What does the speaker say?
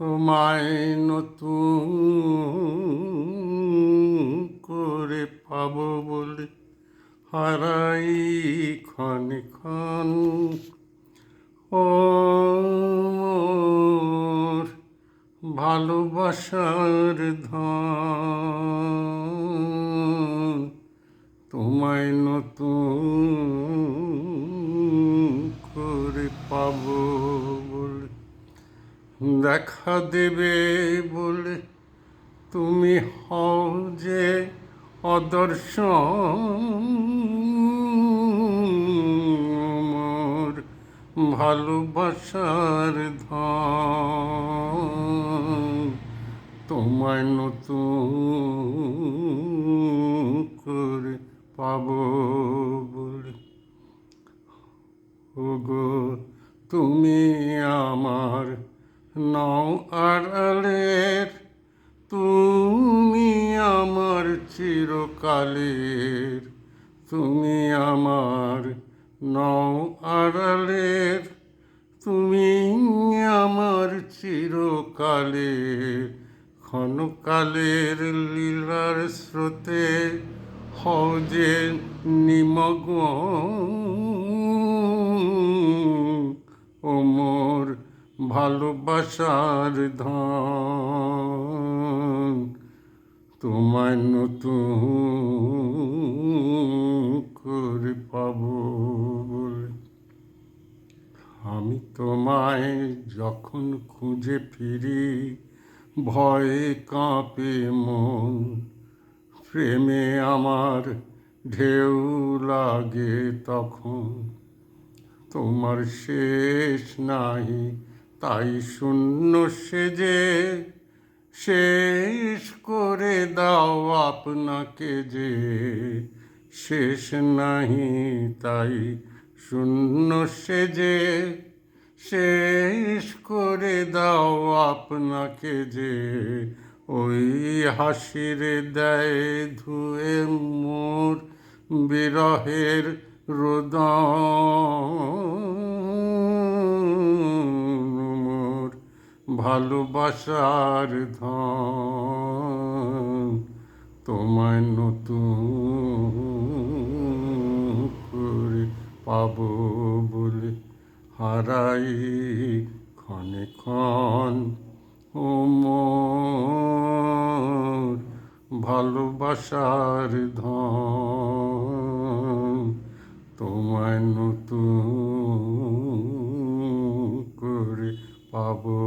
তোমায় নতুন করে পাবো বলে হারাই ক্ষণে ক্ষণ। ও মোর ভালোবাসার ধন, তোমায় নতুন করে পাবো বলে, দেখা দেবে বলে তুমি হও যে অদর্শন। মোর ভালোবাসার ধন, তোমায় নতুন করে পাবো বলে। ওগো তুমি আমার নও আড়ালের, তুমি আমার চিরকালের। তুমি আমার নও আড়ালের, তুমি আমার চিরকালের। ক্ষণকালের লীলার স্রোতে হও যে নিমগ্ন। ও মোর ভালোবাসার ধন, তোমায় নতুন করে পাবো বলে। আমি তোমায় যখন খুঁজে ফিরি ভয়ে কাঁপে মন। প্রেমে আমার ঢেউ লাগে তখন, তোমার শেষ নাহি তাই শূন্য সেজে শেষ করে দাও আপনাকে যে। শেষ নাহি তাই শূন্য সেজে শেষ করে দাও আপনাকে যে। ওই হাসিরে দেয় ধুয়ে মোর বিরহের রোদন। মোর ভালোবাসার ধন, তোমায় নতুন করে পাবো বলে হারাই ক্ষণে ক্ষণ। ও মোর ভালোবাসার ধন, তোমায় নতুন করে পাবো।